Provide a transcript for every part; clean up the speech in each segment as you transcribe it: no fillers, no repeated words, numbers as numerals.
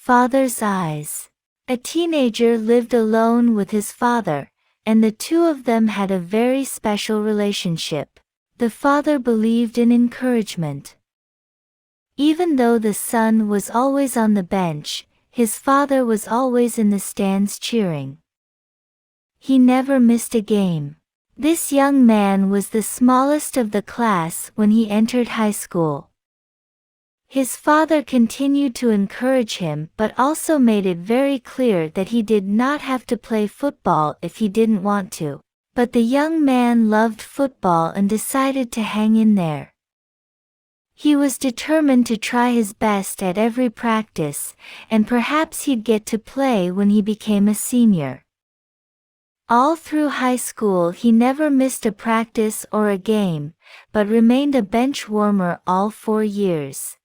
Father's eyes. A teenager lived alone with his father, and the two of them had a very special relationship. The father believed in encouragement. Even though the son was always on the bench, his father was always in the stands cheering. He never missed a game. This young man was the smallest of the class when he entered high school. His father continued to encourage him but also made it very clear that he did not have to play football if he didn't want to. But the young man loved football and decided to hang in there. He was determined to try his best at every practice, and perhaps he'd get to play when he became a senior. All through high school he never missed a practice or a game, but remained a bench warmer all 4 years.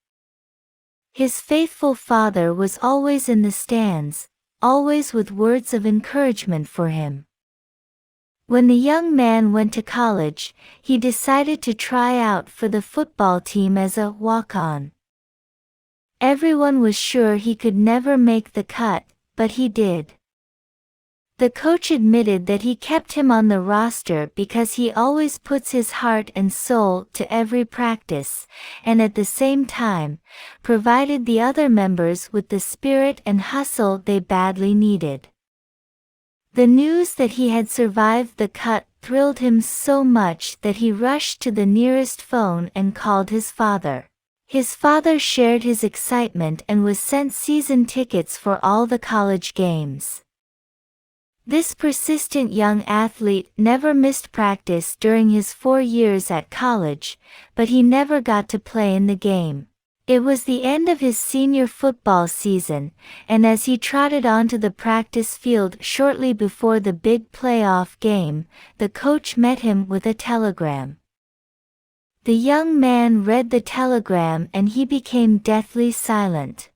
His faithful father was always in the stands, always with words of encouragement for him. When the young man went to college, he decided to try out for the football team as a walk-on. Everyone was sure he could never make the cut, but he did. The coach admitted that he kept him on the roster because he always puts his heart and soul to every practice, and at the same time, provided the other members with the spirit and hustle they badly needed. The news that he had survived the cut thrilled him so much that he rushed to the nearest phone and called his father. His father shared his excitement and was sent season tickets for all the college games. This persistent young athlete never missed practice during his 4 years at college, but he never got to play in the game. It was the end of his senior football season, and as he trotted onto the practice field shortly before the big playoff game, the coach met him with a telegram. The young man read the telegram and he became deathly silent.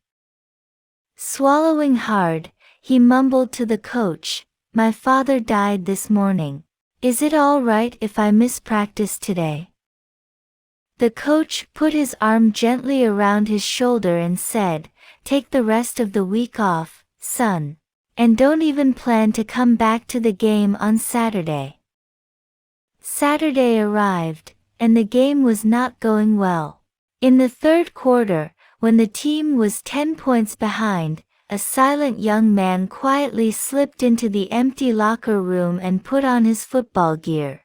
Swallowing hard, he mumbled to the coach, "My father died this morning. Is it all right if I miss practice today?" The coach put his arm gently around his shoulder and said, "Take the rest of the week off, son. And don't even plan to come back to the game on Saturday." Saturday arrived, and the game was not going well. In the third quarter, when the team was 10 points behind, a silent young man quietly slipped into the empty locker room and put on his football gear.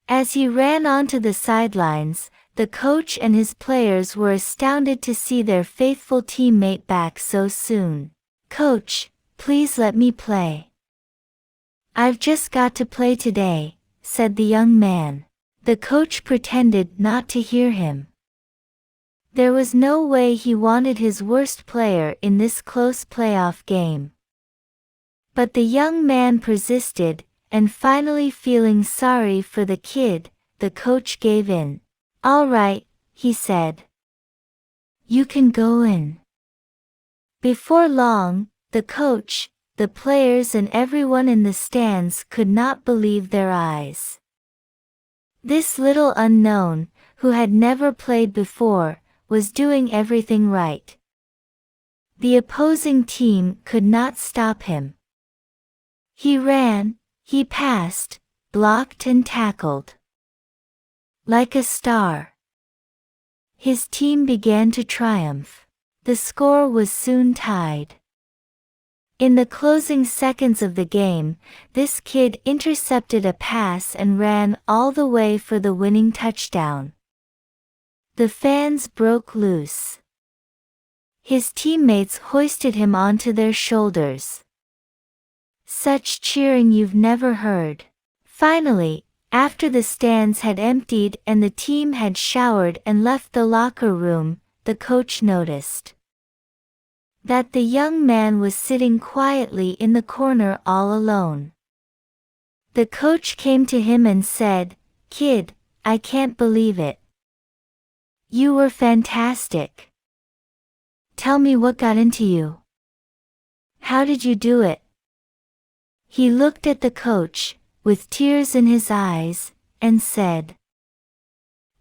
As he ran onto the sidelines, the coach and his players were astounded to see their faithful teammate back so soon. "Coach, please let me play." "I've just got to play today," said the young man. The coach pretended not to hear him. There was no way he wanted his worst player in this close playoff game. But the young man persisted, and finally feeling sorry for the kid, the coach gave in. "All right," he said. "You can go in." Before long, the coach, the players and everyone in the stands could not believe their eyes. This little unknown, who had never played before, was doing everything right. The opposing team could not stop him. He ran, he passed, blocked and tackled. Like a star. His team began to triumph. The score was soon tied. In the closing seconds of the game, this kid intercepted a pass and ran all the way for the winning touchdown. The fans broke loose. His teammates hoisted him onto their shoulders. Such cheering you've never heard. Finally, after the stands had emptied and the team had showered and left the locker room, the coach noticed that the young man was sitting quietly in the corner all alone. The coach came to him and said, "Kid, I can't believe it. You were fantastic. Tell me what got into you. How did you do it?" He looked at the coach, with tears in his eyes, and said,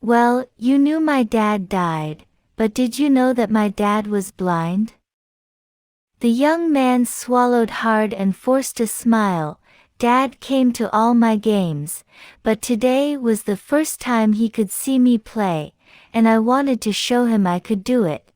"Well, you knew my dad died, but did you know that my dad was blind?" The young man swallowed hard and forced a smile. Dad came to all my games, but today was the first time he could see me play, and I wanted to show him I could do it.